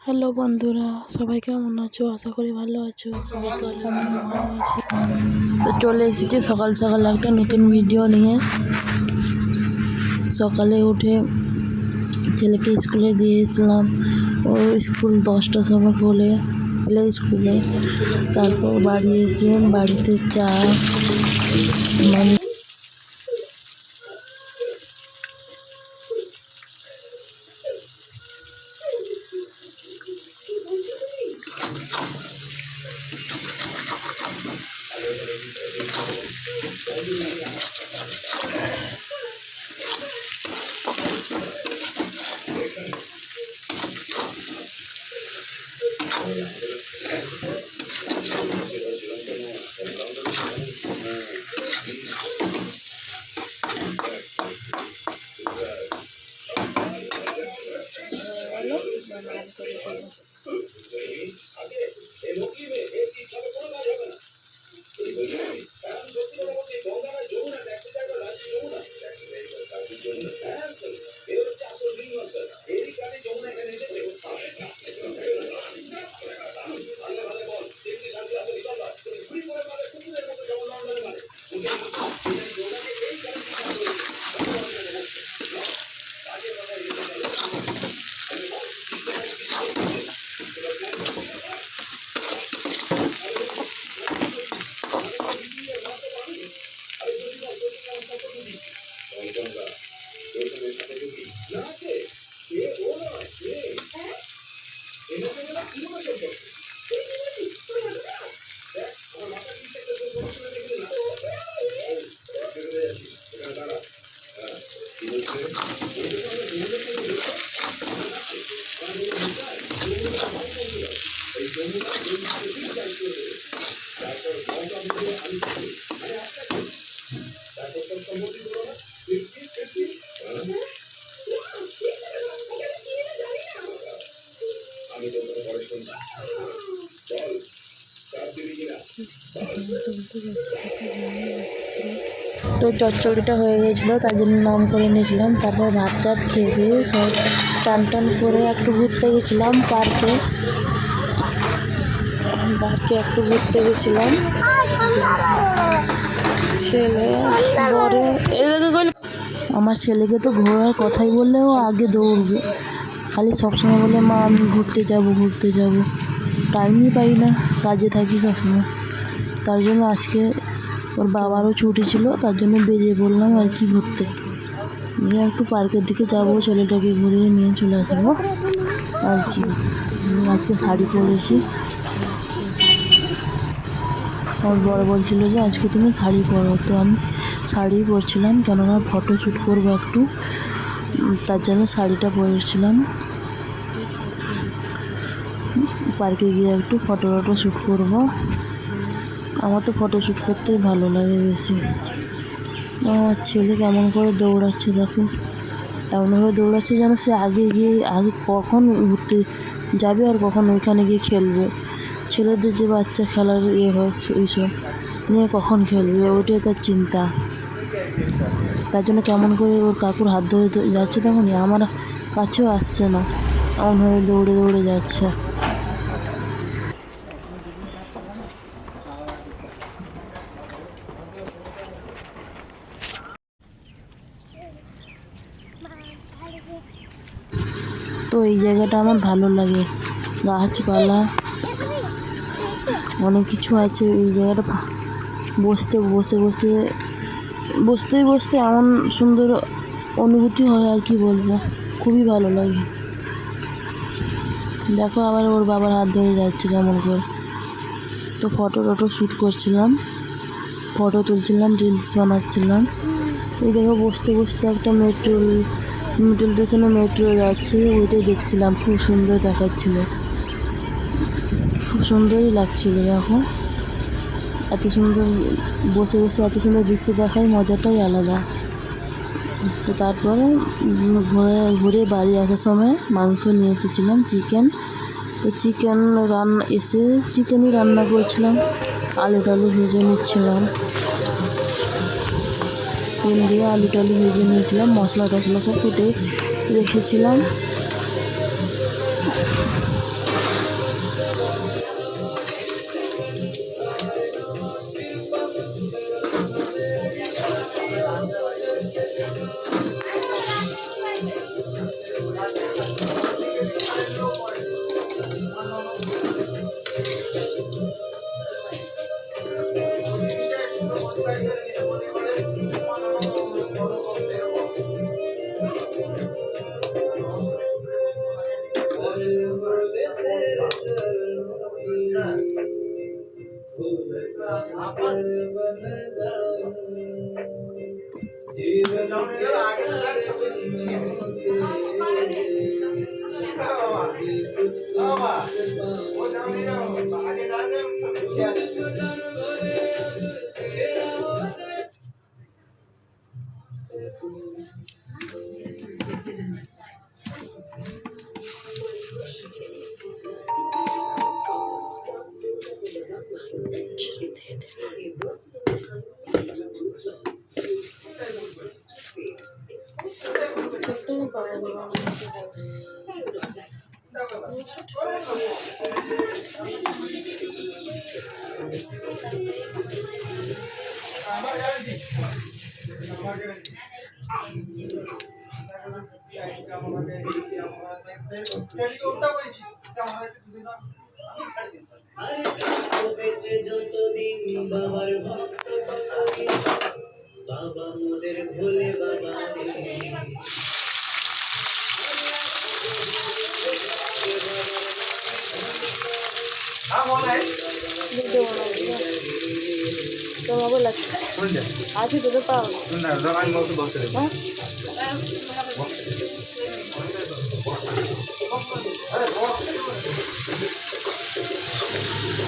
Hello বন্ধুরা, সবাই কেমন আছো? আশা করি ভালো আছো। বিকাল আমিও ভালো আছি। তো চলে এসেছি সকাল সকাল একটা নতুন ভিডিও নিয়ে। সকালে উঠে ছেলেকে স্কুলে দিয়েছিলাম। ও স্কুল 10টার সময় খোলে প্লে স্কুলে। তারপর বাড়ি এসে বাড়িতে চা মানে তো চচ্চড়িটা হয়ে গিয়েছিলো, তার জন্য নাম করে নিয়েছিলাম। তারপর ভাত টাত খেয়ে দিয়ে সব চান টান করে একটু ঘুরতে গেছিলাম পার্কে একটু ঘুরতে গেছিলাম। ছেলে বড় আমার ছেলেকে তো ঘোরার কথাই বললে ও আগে দৌড়বে, খালি সবসময় বলে মা আমি ঘুরতে যাব। টাইমই পাই না, কাজে থাকি সবসময়। তার জন্য আজকে ওর বাবারও ছুটি ছিল, তার জন্য বেরিয়ে পড়লাম আর কি ঘুরতে। নিয়ে একটু পার্কের দিকে যাবো, ছেলেটাকে ঘুরিয়ে নিয়ে চলে আসবো আর কি। আজকে শাড়ি পরেছি। আমার বড় বলছিল যে আজকে তুমি শাড়ি পরো, তো আমি শাড়ি পরছিলাম, কেননা ফটো শ্যুট করবো একটু, তার জন্য শাড়িটা পরেছিলাম। পার্কে গিয়ে একটু ফটো শ্যুট করবো। আমার তো ফটো শ্যুট করতেই ভালো লাগে বেশি। আমার ছেলে কেমন করে দৌড়াচ্ছে দেখো, এমনভাবে দৌড়াচ্ছে যেন সে আগে কখন ঘুরতে যাবে আর কখন ওইখানে গিয়ে খেলবে। ছেলেদের যে বাচ্চা খেলার হয় ওইসব নিয়ে কখন খেলবে, ওইটাই তার চিন্তা। তার জন্য কেমন করে ওর কাকুর হাত ধরে যাচ্ছে, তখনই আমার কাছেও আসছে না, এমনভাবে দৌড়ে দৌড়ে যাচ্ছে। তো এই জায়গাটা আমার ভালো লাগে, গাছপালা অনেক কিছু আছে। এই জায়গাটা বসতে এমন সুন্দর অনুভূতি হয় আর কি বলবো, খুবই ভালো লাগে। দেখো আবার ওর বাবার হাত ধরে যাচ্ছে কেমন করে। তো ফটো শ্যুট করছিলাম, ফটো তুলছিলাম, রিলস বানাচ্ছিলাম। এই দেখো বসতে একটা মেট্রো স্টেশনে মেট্রো যাচ্ছে, ওইটাই দেখছিলাম। খুব সুন্দর দেখাচ্ছিল, খুব সুন্দরই লাগছিল। দেখো এত সুন্দর বসে এত সুন্দর দৃশ্য দেখায়, মজাটাই আলাদা। তো তারপরে ঘুরে বাড়ি আসার সময় মাংস নিয়ে এসেছিলাম, চিকেন। তো চিকেনই রান্না করছিলাম, আলু টালু ভেজে নিচ্ছিলাম। তেল দিয়ে আলু টালু ভেজে নিয়েছিলাম, মশলা টশলা সব কেটে রেখেছিলাম। বেঁচে যতদিন বাবার ভক্ত ততদিন বাবা মোদের ভোলে বাবা মোবাইল আছে আছে তোদের পাও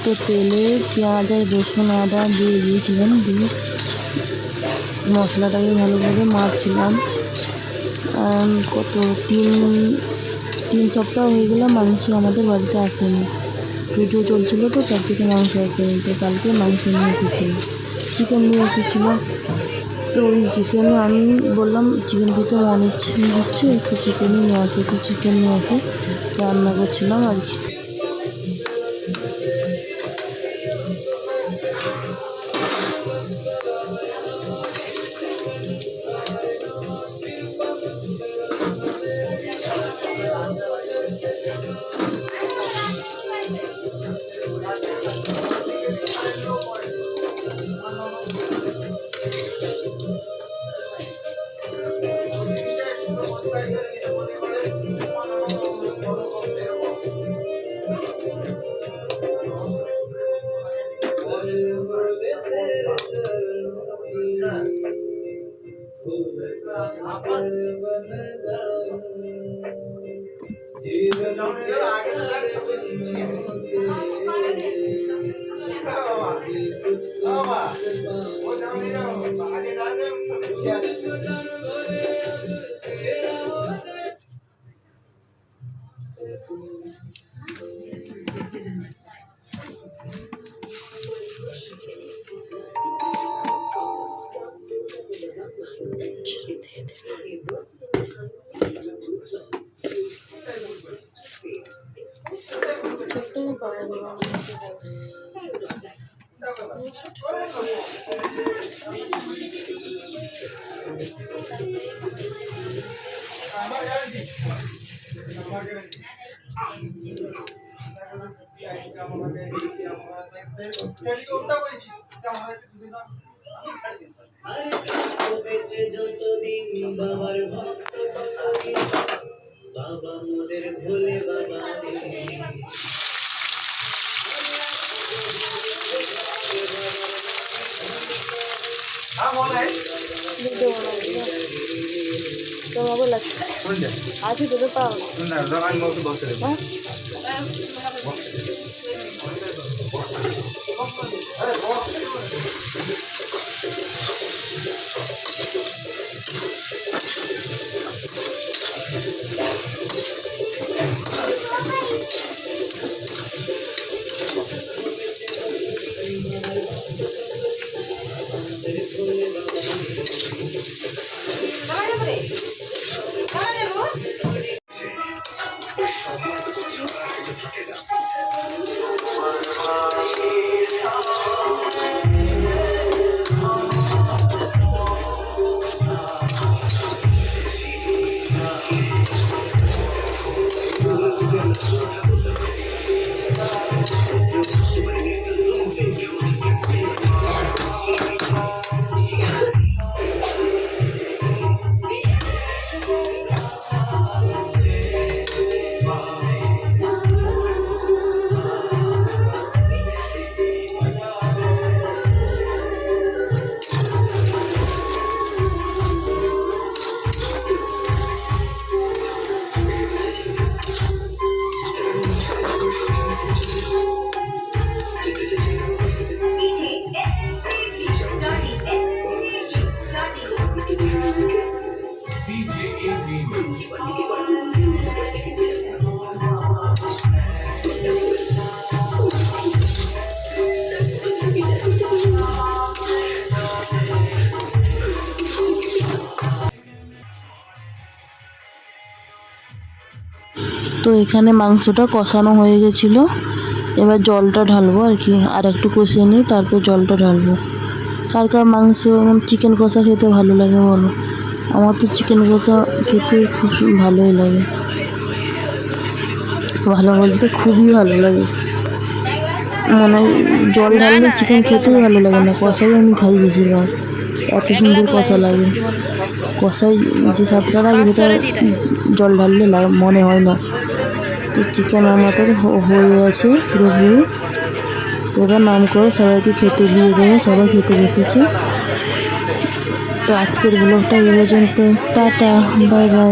তো তেলে পেঁয়াজ আর রসুন আদা দিয়ে দিয়েছিলাম, দিয়ে মশলাটাকে ভালোভাবে মাখছিলাম। কত তিন সপ্তাহ হয়ে গেলে মাংস আমাদের বাড়িতে আসেনি, পুজো চলছিল তো তার থেকে মাংস আসেনি। তো কালকে মাংস নিয়ে এসেছিলো, চিকেন নিয়ে এসেছিলো। তো ওই চিকেনে আমি বললাম চিকেন খেতে অনেক ছিঁড়ে হচ্ছে, একটু চিকেনই নিয়ে আসে, তো চিকেন নিয়ে এসে রান্না করছিলাম আর কি। বেঁচে যতদিন বাবার ভক্ত ততদিন বাবা মোদের ভোলে বাবা মোবাইল আছে তোদের পাও তো এখানে মাংসটা কষানো হয়ে গেছিলো, এবার জলটা ঢালবো আর কি, আর একটু কষিয়ে নিই তারপর জলটা ঢালবো। কার কার মাংস চিকেন কষা খেতে ভালো লাগে বলো? আমার তো চিকেন কষা খেতে খুব ভালোই লাগে, ভালো বলতে খুবই ভালো লাগে। মানে জল ঢাললে চিকেন খেতেই ভালো লাগে না, কষাই আমি খাই বেশিরভাগ, এত সুন্দর কষা লাগে। কষাই যে স্বাদটা লাগে সেটা জল ঢাললে মনে হয় না। তো চিকেন আমাদের হয়ে গেছে পুরোপুরি। তো এবার নাম করে সবাইকে খেতে দিয়ে দেবো, সবাই খেতে বসেছে। তো আজকের ব্লগটা এই পর্যন্ত, টাটা, বাই বাই।